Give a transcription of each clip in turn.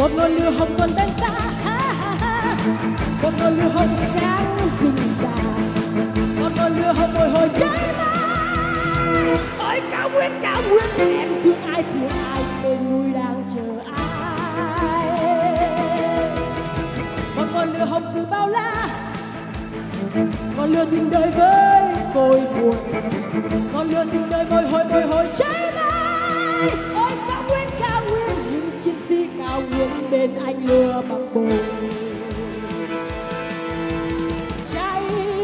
một ngọn lửa hồng còn bên ta, một ngọn lửa hồng sáng rừng già, một ngọn lửa hồng bồi hồi trái mai. Ôi cao nguyên em thương ai bên núi đang chờ ai. Một ngọn lửa hồng từ bao la, ngọn lửa tình đời với cội nguồn, ngọn lửa tình đời bồi hồi trái mai. Ôi cao nguyên những chiến sĩ cao nguyên bên anh lửa bằng bồn. Cháy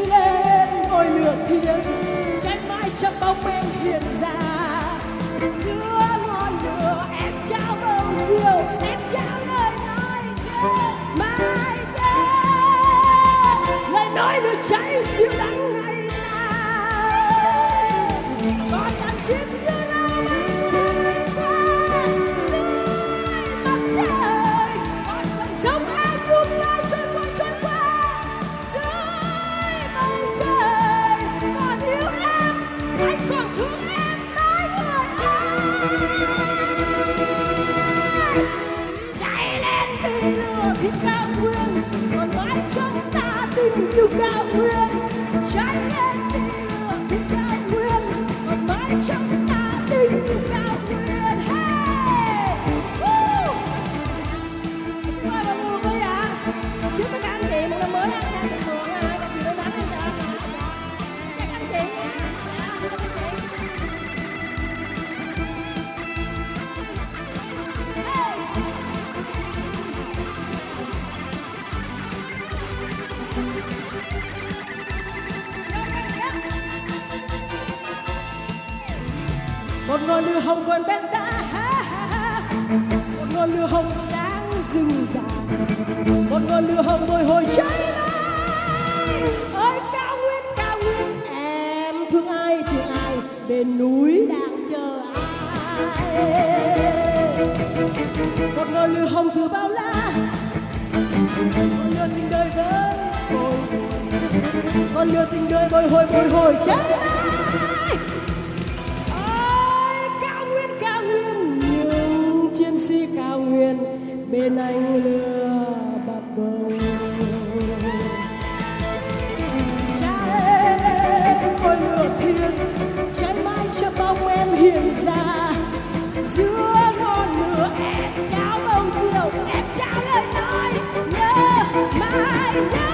lên ngôi lửa thiêng, cháy mãi trong bóng em hiện ra. Giữa ngọn lửa em trao bầu diều, em trao lời nói mai nhé. Lời nói lửa cháy siêu đắng ngày nào, còn đàn chim chưa đâu bay qua dưới mặt trời. Còn dòng sông ai cũng lại trôi qua dưới bầu trời. Còn yêu em, anh còn thương em, nói lời ai. Cháy lên vì lửa thì cao nguyên, còn mãi trong ta tình yêu cao nguyên. Cháy lên vì lửa thì cao nguyên, còn mãi trong ta tình yêu cao nguyên. Hey! Woo! Qua vào mùa mới ạ. Chúc tất cả anh chị một năm mới an khang thịnh vượng. Các chị may mắn nha. Các anh chị nha. Các anh chị. Hey! Một ngọn lửa hồng còn bên ta, một ngọn lửa hồng sáng rừng già, một ngọn lửa hồng bồi hồi trái mai. Ơi cao nguyên em thương ai bên núi đang chờ ai. Một ngọn lửa hồng từ bao la, ngọn lửa tình đời với cội nguồn, ngọn lửa tình đời bồi hồi trái mai. Chiến sĩ cao nguyên bên anh lửa bập bùng. Cháy lên ngôi lửa thiêng, cháy mãi cho bóng em hiện ra. Giữa ngọn lửa em trao bầu diều, em trao lời nói nhớ mãi nhớ.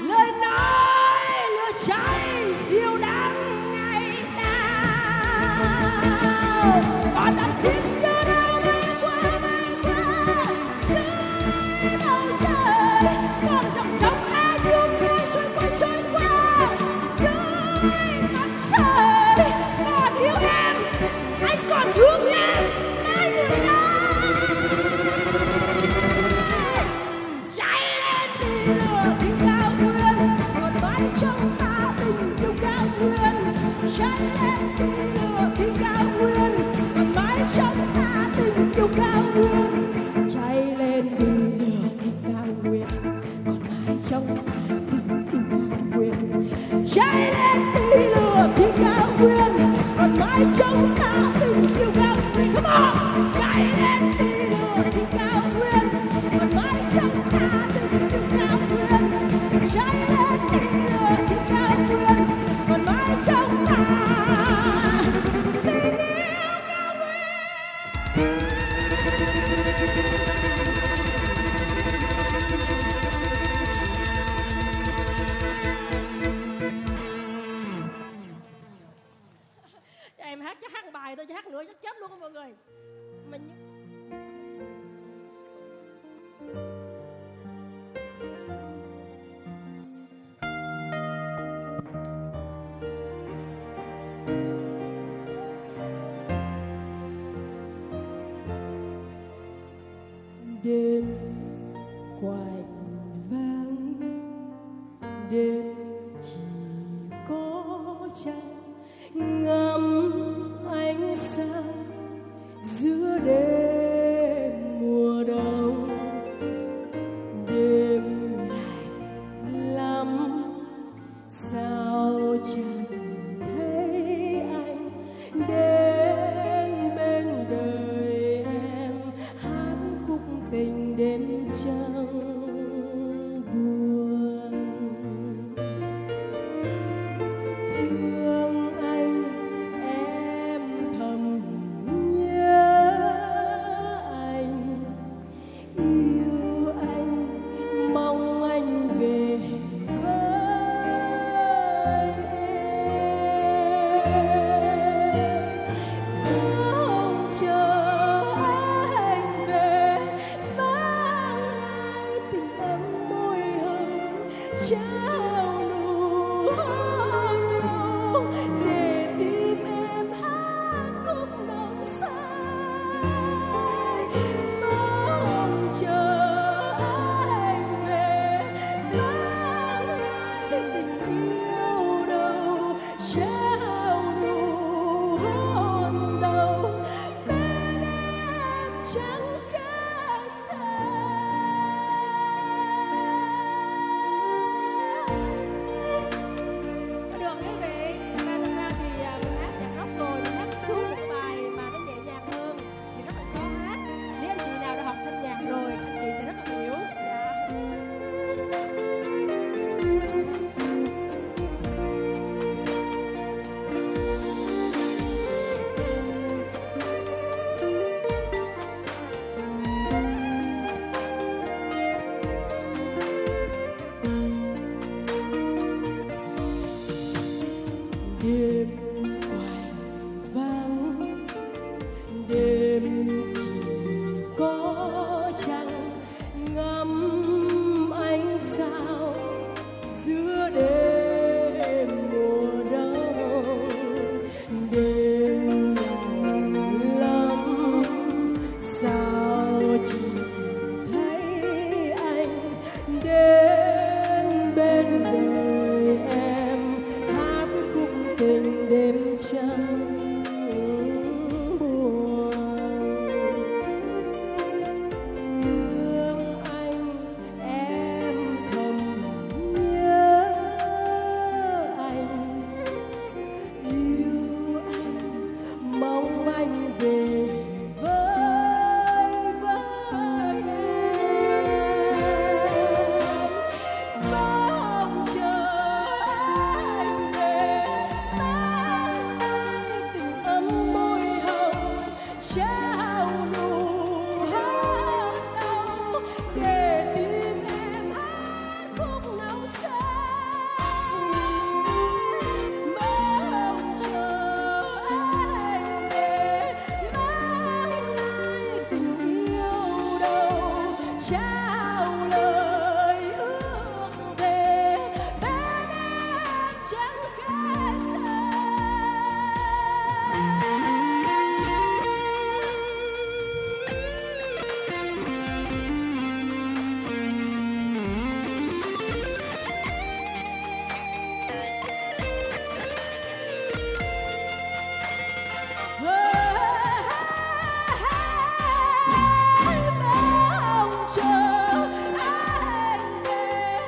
Lời nói lửa cháy siêu đắng ngày nào. Còn đàn chim chưa đâu bay qua dưới bầu trời. Còn dòng sông ai cũng ai trôi qua dưới mặt trời. Còn yêu em, anh còn thương em, ai người ơi. Cháy lên vì lửa thì cao nguyên, còn mãi trong ta tình yêu cao nguyên. Cháy lên vì lửa thì cao nguyên, còn mãi trong ta tình yêu cao nguyên. Cháy lên vì lửa thì cao nguyên, còn mãi trong ta tình yêu cao nguyên. Cháy lên vì lửa thì cao nguyên, còn mãi trong ta tình yêu cao nguyên. Come on! Cháy lên vì lửa thì cao nguyên, còn mãi trong ta tình yêu cao nguyên. Cháy lên vì lửa thì cao nguyên, còn mãi trong ta tình yêu cao nguyên. Em hát chắc hát bài thôi, chứ hát nữa chắc chết luôn á mọi người. Mình đêm quạnh vắng, đêm chỉ có trăng ngắm ánh sáng giữa đêm mùa đông. Đêm lạnh lắm sao chẳng thấy anh đến bên đời buồn. Thương anh em thầm nhớ anh, yêu anh mong anh về với em. Mong chờ anh về mang lại tình ấm môi hồng, trao nụ hát đau để tim em hát khúc nồng say. Mong chờ anh về mang lại tình yêu đầu, trao lời ước thề bên em chẳng kể xa. Mong chờ anh về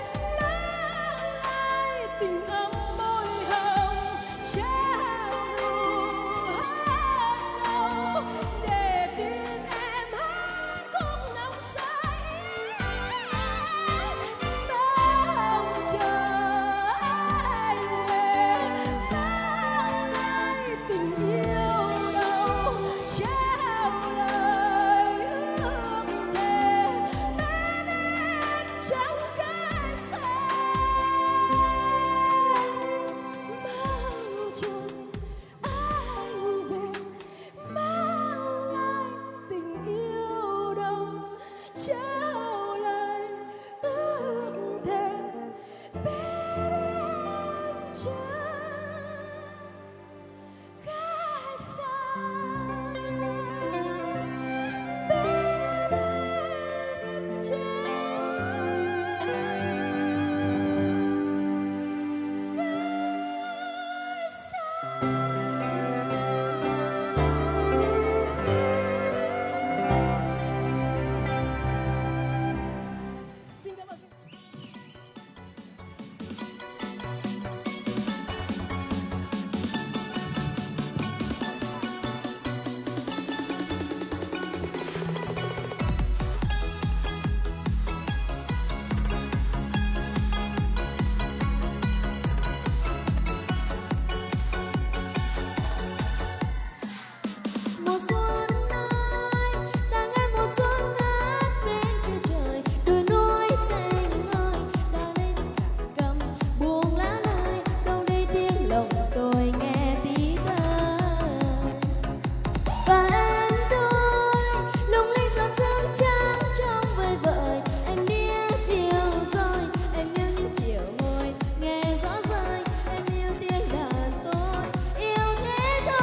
mang lại tình ấm môi hồng, trao nụ hát đau để tim em hát khúc nồng say. Mong chờ anh về mang lại tình yêu đầu, trao lời ước thề bên em chẳng kể xa. Mong chờ anh về mang lại tình yêu đầu, trao lời ước thề bên em chẳng kể xa. Bên em chẳng kể xa. Xin cảm ơn. Mùa xuân ơi, ta nghe mùa xuân hát bên kia trời, đôi núi xanh ơi, đang đây thả cầm buông lá rơi, đâu đây tiếng lòng tôi nghe tí tơi. Và em tôi lung linh giọt sương trắng trong vời vợi, em biết yêu rồi, em yêu những chiều ngồi nghe gió rơi, em yêu tiếng đàn tôi yêu thế thôi.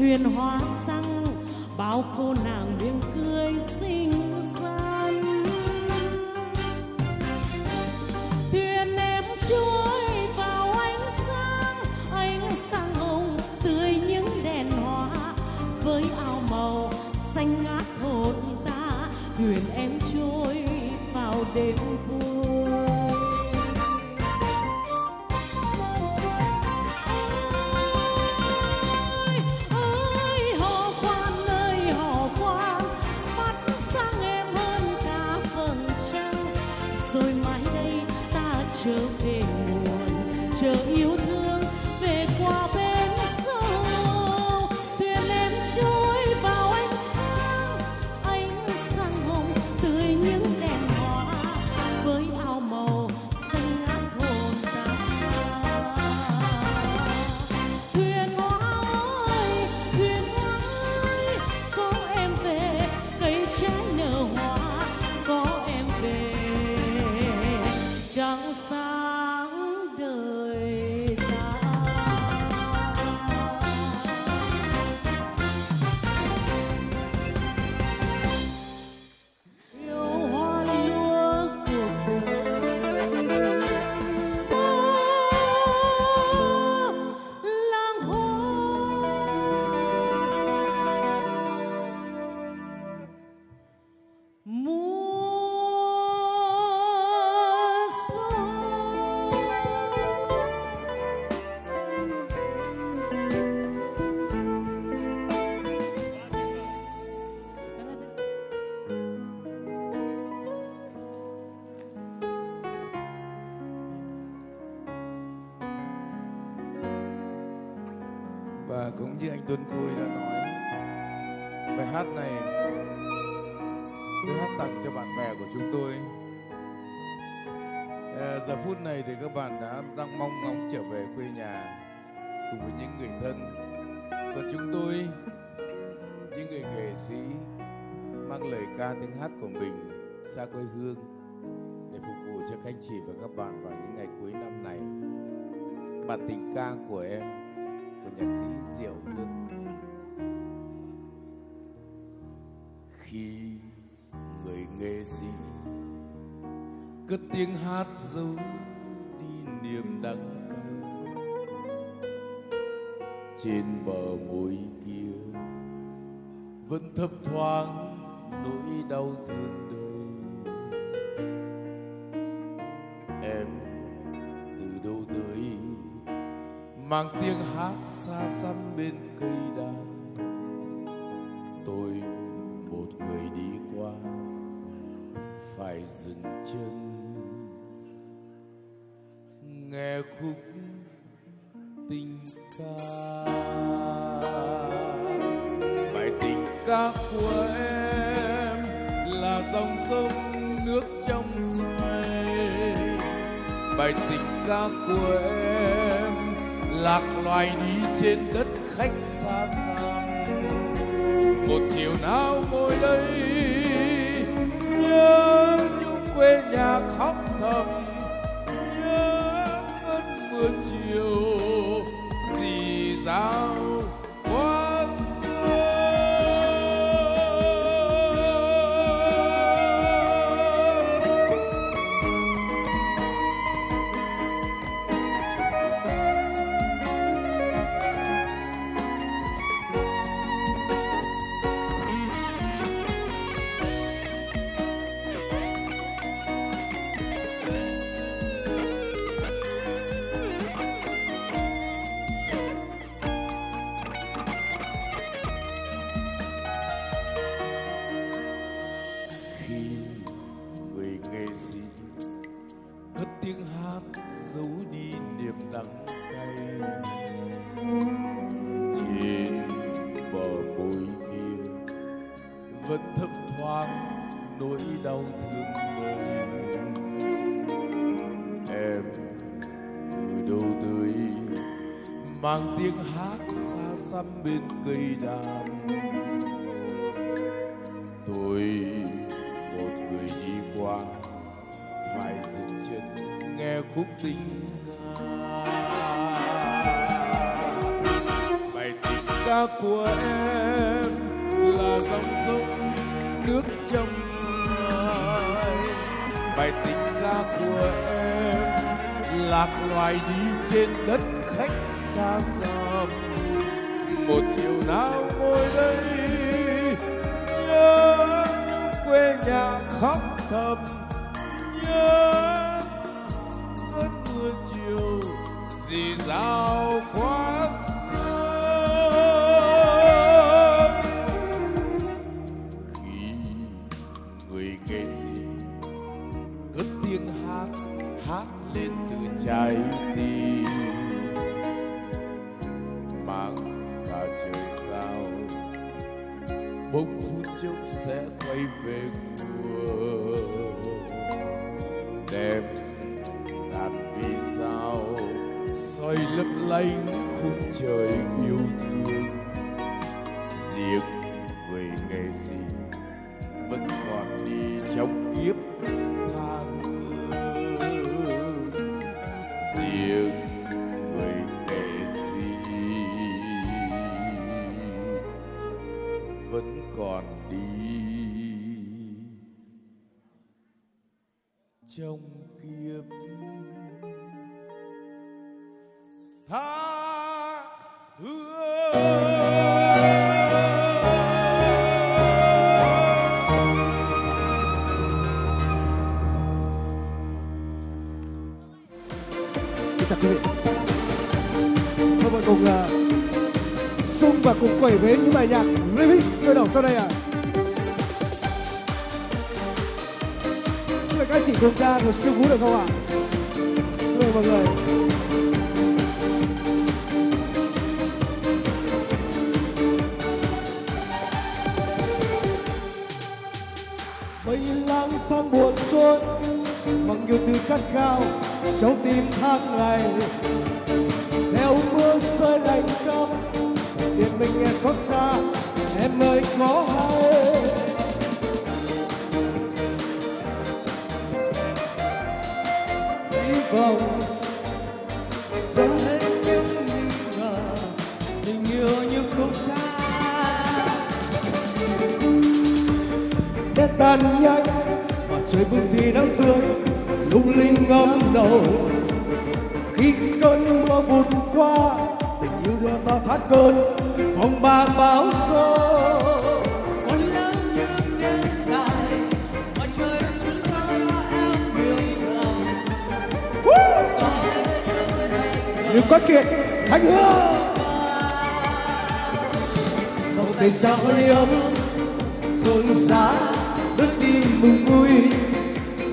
thuyền hoa xăng bao cô nàng miệng cười xinh xắn. Thuyền em trôi vào ánh sáng hồng tươi những đèn hoa với áo màu xanh ngát hồn ta. Thuyền em trôi vào đêm vui. Ơi hò khoan mắt sáng em hơn cả vầng trăng. Rồi mai đây ta trở về nguồn, chờ yêu thương về qua bên sông. Thuyền em trôi vào ánh sáng hồng tươi những đèn hoa với áo màu xanh ngát hồn ta. Thuyền hoa ơi, có em về cây trái nở hoa, có em về trăng sáng đời ta. Yêu hoa lúa cuộc đời, làng hoa mùa xuân. Và cũng như anh Tuấn Khôi đã nói, bài hát này tôi hát tặng cho bạn bè của chúng tôi. Giờ phút này thì các bạn đang mong ngóng trở về quê nhà cùng với những người thân. Còn chúng tôi, những người nghệ sĩ, mang lời ca tiếng hát của mình xa quê hương để phục vụ cho các anh chị và các bạn vào những ngày cuối năm này. Bản tình ca của em, của nhạc sĩ Diệu Hương. Khi người nghệ sĩ cất tiếng hát giấu đi niềm đắng cay, trên bờ môi kia vẫn thấp thoáng nỗi đau thương đời. Em từ đâu tới mang tiếng hát xa xăm bên cây đàn. Tôi một người đi qua phải dừng chân nghe khúc tình ca. Bài tình ca của em là dòng sông nước trong xoay. Bài tình ca của em lạc loài đi trên đất khách xa xăm. Một chiều nào ngồi đây nhớ nhung quê nhà khóc thầm, nhớ cơn mưa chiều rì rào qua sông. Tiếng hát giấu đi niềm đắng cay, trên bờ môi kia vẫn thấp thoáng nỗi đau thương người. Em từ đâu tới mang tiếng hát xa xăm bên cây đàn. Tôi một người đi qua phải dừng chân nghe khúc tình ca. Bài tình ca ca của em là dòng sông nước trong xanh. Bài tình ca của em lạc loài đi trên đất khách xa xăm. Một chiều nào ngồi đây nhớ quê nhà khóc thầm, nhớ cơn mưa chiều rì rào qua sông. Khi người nghệ sĩ cất tiếng hát lên từ trái tim, mang cả trời sao bỗng phút chốc sẽ quay về nguồn, đem ngàn vì sao soi lấp lánh khung trời yêu thương. Riêng người nghệ sĩ vẫn còn đi trong kiếp tha hương. Riêng người nghệ sĩ vẫn còn đi trong kiếp tha hương. Xin chào quý vị. Mời mọi cùng sung và cùng quẩy với những bài nhạc remix sôi động sau đây ạ. Xin mời các anh chị cùng ca một skill vũ được không ạ? Xin mời mọi người. Mây lang thang buồn xuân bằng yêu thương khát khao trong tim tháng ngày. Theo mưa rơi lạnh căm điện mình nghe xót xa, em ơi có hay. Hy vọng sẽ hết những nghi ngờ, tình yêu như không tha để tan nhanh mà trời bừng thì nắng tươi lung linh ngấm đầu. Khi cơn mưa vụt qua tình yêu đưa ta thắt cơn phong ba bão số. Xuân lắm những đêm dài mà trời đất chưa xa cho em yêu lòng. Lưu Quách Kiệt, Thanh Hương. Một tình sao ấm rộn rã đứt tim mừng vui.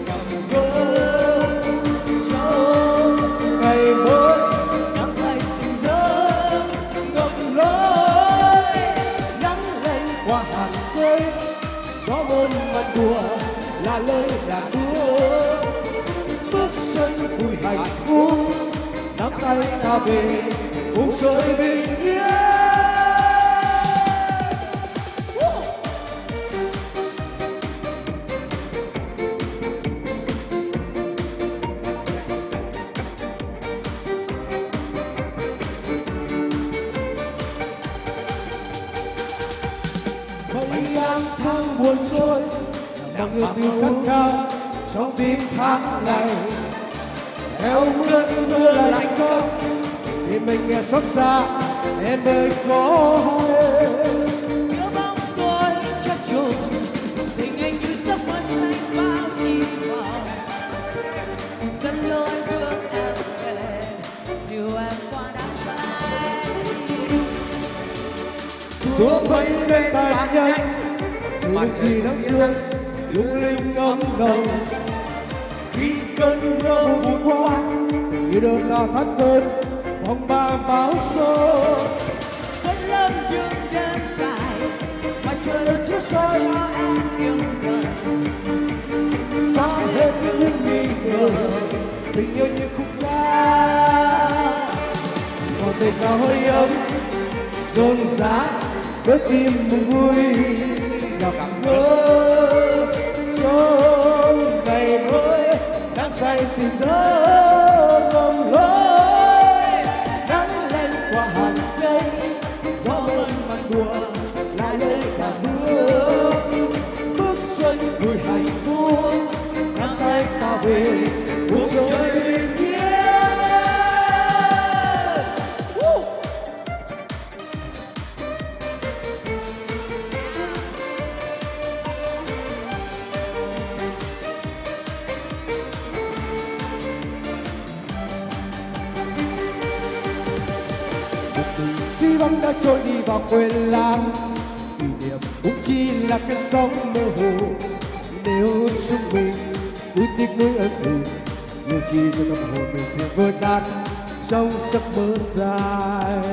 Cảm ơn cho ngày mới nắng say tình giấc ngập lối. Nắng lên qua hàng cây gió mơn mặt đùa là lời đàn đúa. Bước chân vui hạnh phúc nắm tay ta về cùng trời bình yên. Mây lang thang buồn trôi bằng yêu thương khát khao trong tim tháng ngày. Theo mưa xưa lạnh căm thì mình nghe xót xa, em ơi có hay. Giữa bóng tối chập trùng tình anh như giấc mơ xanh bao đi vào. Dẫn lối bước em về dìu em qua đám bay. Gió bay lên tay nhanh trời thì nắng tươi lung linh ngấm đầu. Khi cơn mưa vụt qua tình yêu đưa ta thắt cơn phong ba bão số. Vẫn lắm những đêm dài mà trời đất chưa xa cho em yêu gần. Xa hết những nghi ngờ tình yêu như khúc ca. Một tình sao hơi ấm rộn rã đôi tim mừng vui. Gặp gỡ trong ngày mới nắng say tình giấc ngầm lối. Nắng lên qua hàng cây gió mơn một tình si băng đã trôi đi vào quên lãng, kỷ niệm cũng chỉ là cái sóng mơ hồ. Nếu chúng mình vui tiếc nuối ân tình, nhiều chi cho tâm hồn mình thêm vơi nát trong giấc mơ dài.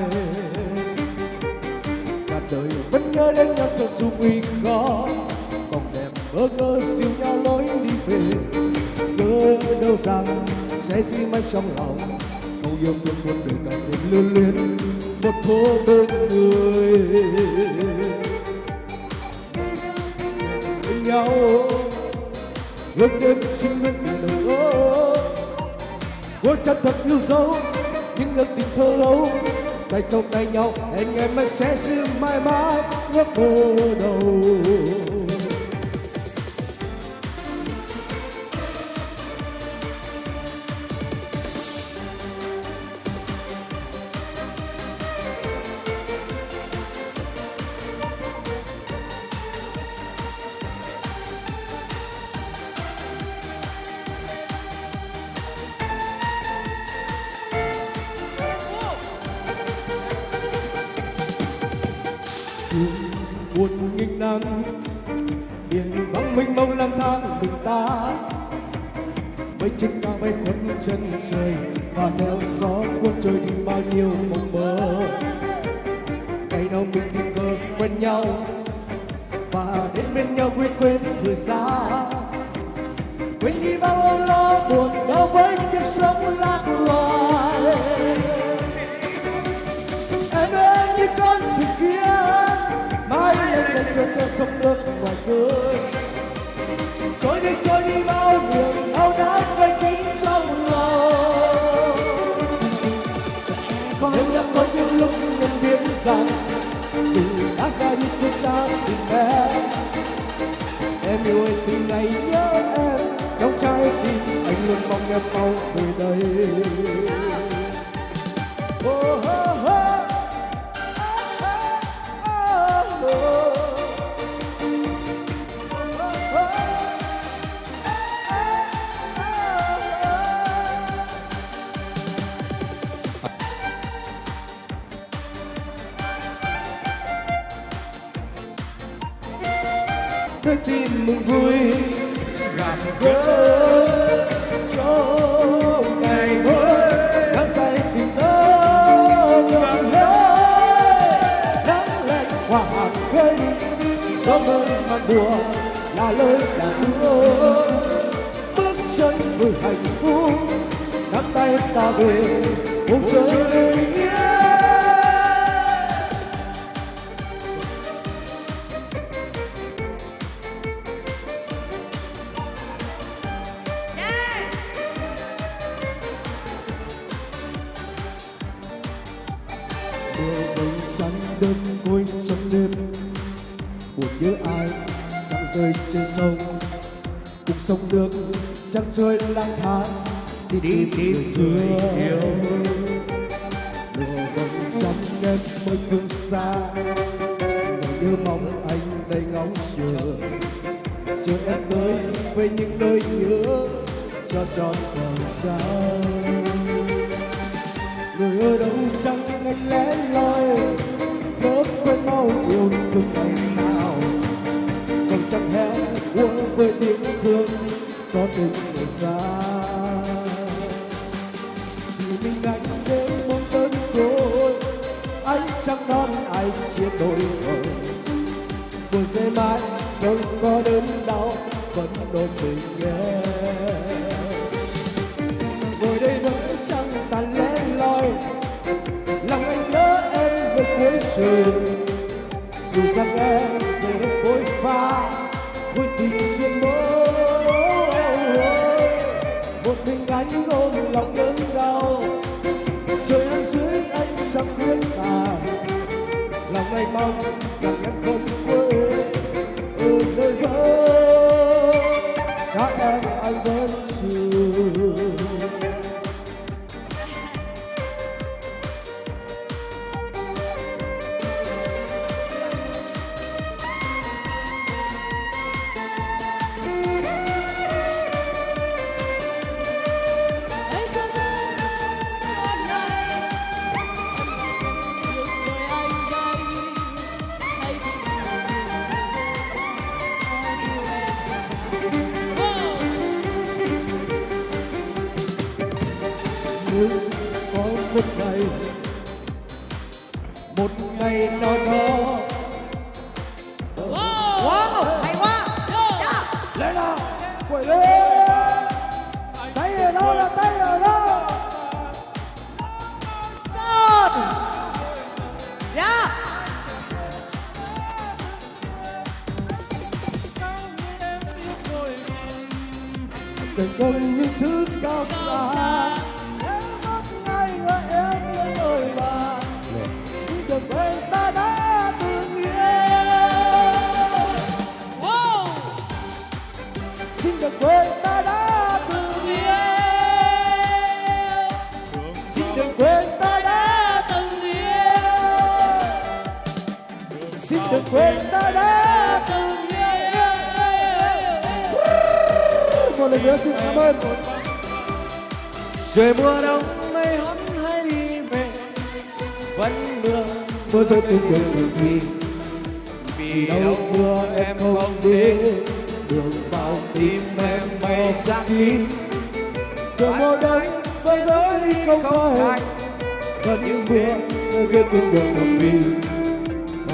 Cả đời vẫn nhớ đến nhau cho dù nguy khó, vòng đẹp bơ ngơ siêu nhau lối đi về. Ngỡ đâu rằng sẽ giữ mãi trong lòng, câu yêu thương cuộc đời càng thêm lưu luyến một thố bên người. Bên nhau hướng đến chính mình từ đầu, vô chân thật yêu dấu những ước tình thơ lâu. Tay trong tay nhau hẹn ngày mai sẽ giữ mãi mãi ước mơ đầu. Buồn nghinh nắng biển vắng mênh mông lang thang mình ta, mấy chân cao bay khuất chân trời và theo gió cuốn trôi đi bao nhiêu mộng mơ. Ngày nào mình tình cờ quen nhau và đến bên nhau quên thời gian, quên đi bao âu lo buồn đau với kiếp sống lạc loài. Em như con thuyền kia mãi lên trôi theo sông nước ngoài khơi, trôi đi bao niềm đau đớn vây kín trong lòng. Em đã có những lúc nhận biết rằng dù đã xa đi phía xa tình em yêu anh từ ngày nhớ em trong trái tim anh luôn mong em mau về đây. Oh, oh, oh. Cái tin mừng vui gặp gỡ cho ngày mới nắng say tình gió ngập lối, nắng lạnh hoa hạt cây gió mơn màn buồn là lời đã hứa. Bước chân vui hạnh phúc nắm tay ta về vùng trời lên yên. Đơn côi trong đêm buồn nhớ ai chẳng rơi trên sông, cùng sông nước chẳng trôi lang thang đi tìm người thương. Mùa đông sắm em mới phương xa, nỗi nhớ mong anh đầy ngóng chờ em tới về những nơi nhớ cho trọn đời sao. Người ở đâu chẳng anh lén loi bớt quên mau yêu thương ngày nào, còn chẳng héo uống với tiếng thương gió tình người xa. Vì mình anh sẽ mong tới rồi anh chẳng non anh chia đôi rồi, buồn rơi mãi rồi có đớn đau vẫn đôi mình nghe. Ngồi đây vẫn chẳng tàn lén loi lòng anh nhớ em về cuối trời, dù rằng em giờ đến phôi pha vui tình xuyên mơ. Một mình anh ôm lòng đớn đau, trời em dưới anh sắp khuyên tàn, lòng anh mong rằng em không quên ở nơi vỡ xa em anh vẫn chưa. nhưng có một ngày nào đó. Wow, hay quá. Lên nào, quẩy lên. Tay ở đâu là tay ở đâu? Sơn. Yeah. Tình cần những thứ cao xa. Em mất ngay ở em yêu ơi bà. Xin được quên ta đã từng yêu. Xin được quên ta đã từng yêu. Xin được quên ta đã từng yêu. Xin được quên ta đã từng yêu. Một lần nữa xin cảm ơn. Trời mùa đông mây hón hay đi về vẫn mưa rơi từng đường đi. Vì đâu mưa em không biết đường vào tim em mây ra đi. Trời mùa đông mây rơi đi không phải vẫn những mưa rơi từng đường đi.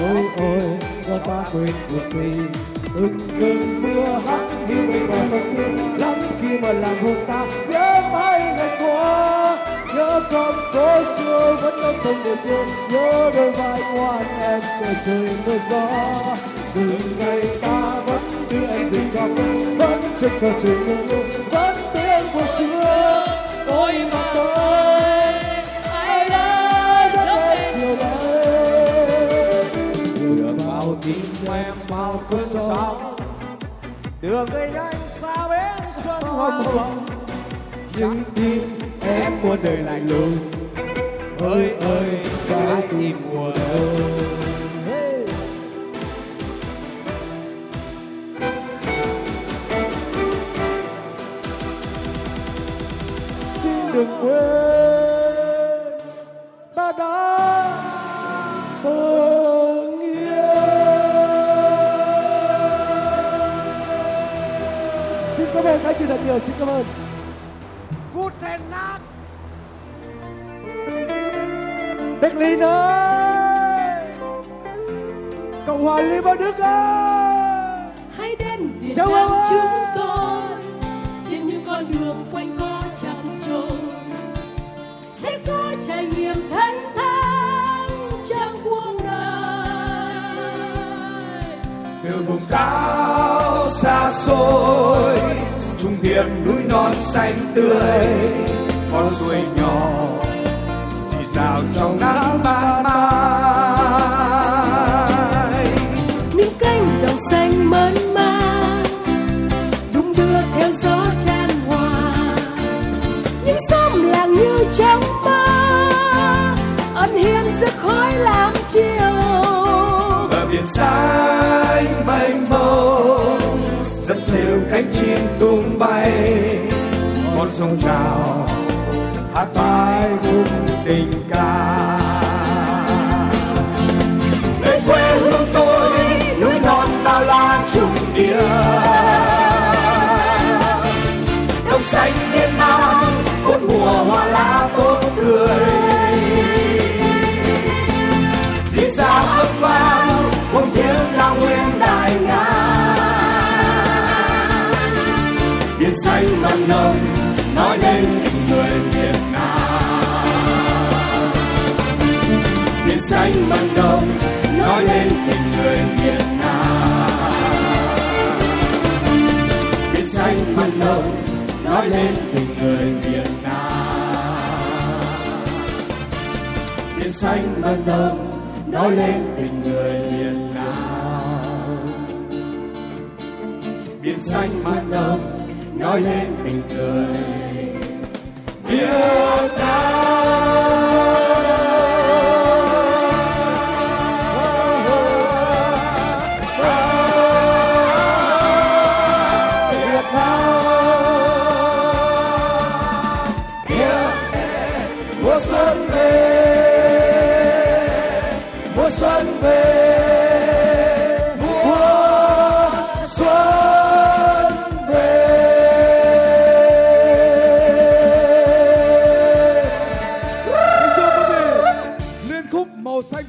Ôi ôi cho ta quên cuộc đi. Từng cơn mưa hắt hiu bên bờ sông Thương lắm khi mà làm hôn ta nhớ mãi ngày qua. Nhớ con phố xưa vẫn âm thầm người trên. Nhớ đôi vai ngoan em trời trời mưa gió. Từ ngày ta vẫn đưa em về cà phê. Vẫn trên cờ trời mưa luôn. Vẫn tiếng của xưa. Ôi mà tôi ai đã rất em chiều nay. Đưa vào tim em bao cơn sóng. Đường cây nhanh xa bến xuân hồng hồng. Nhưng tim em muôn đời lạnh lùng. Ơi ơi trái tim mùa đông. Xin đừng quên ta đã từng yêu. Xin cảm ơn các chị thật nhiều, xin cảm ơn. Guten Nacht. Berlin ơi, Cộng hòa Liên bang Đức ơi, Hãy đến Việt Chào Nam ông ơi. chúng tôi trên những con đường quanh co trầm trồ sẽ có trải nghiệm thanh thang trong cuộc đời. Từ vùng cao xa xôi trung điểm núi non xanh tươi, con suối nhỏ rì rào trong nắng ban mai. Những cánh đồng xanh mơn man đung đưa theo gió chan hòa, những xóm làng như trong mơ ẩn hiện giữa khói lam chiều. Bờ biển xanh mênh mông rất dịu cánh chim tung bay, con sông trào hát bài cùng tình ca. Về quê hương tôi núi non bao la trùng điệp, đồng xanh miền Nam bốn mùa hoa lá tốt tươi, dì dào âm vang cùng tiếng cao nguyên đại ngàn. Biển xanh mặn nồng nói lên tình người Việt Nam, biển xanh mặn nồng nói lên tình người Việt Nam, biển xanh mặn nồng nói lên tình người Việt Nam, biển xanh mặn nồng nói lên tình người Việt Nam, biển xanh mặn nồng nói lên tình người Việt Nam. Mùa xuân về, mùa xuân về, mùa xuân về.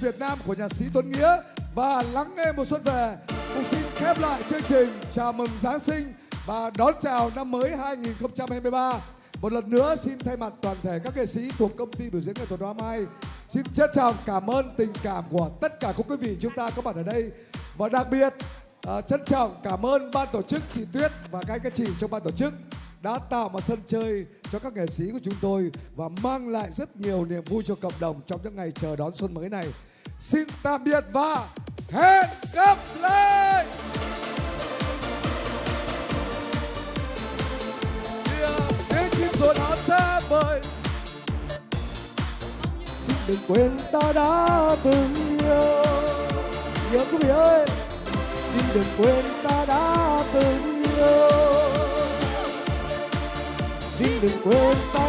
Việt Nam của nhạc sĩ Tuấn Nghĩa và Lắng nghe mùa xuân về cũng xin khép lại chương trình chào mừng Giáng sinh và đón chào năm mới 2023. Một lần nữa xin thay mặt toàn thể các nghệ sĩ thuộc công ty biểu diễn nghệ thuật Hoa Mai xin trân trọng cảm ơn tình cảm của tất cả các quý vị chúng ta có mặt ở đây, và đặc biệt trân trọng cảm ơn ban tổ chức chị Tuyết và các chị trong ban tổ chức đã tạo một sân chơi cho các nghệ sĩ của chúng tôi và mang lại rất nhiều niềm vui cho cộng đồng trong những ngày chờ đón xuân mới này. Xin tạm biệt và hẹn gặp lại. Tiếng chim rộn áo xa vời, Xin đừng quên ta đã từng yêu. Nhớ quý vị ơi, xin đừng quên ta đã từng yêu. Xin đừng quên ta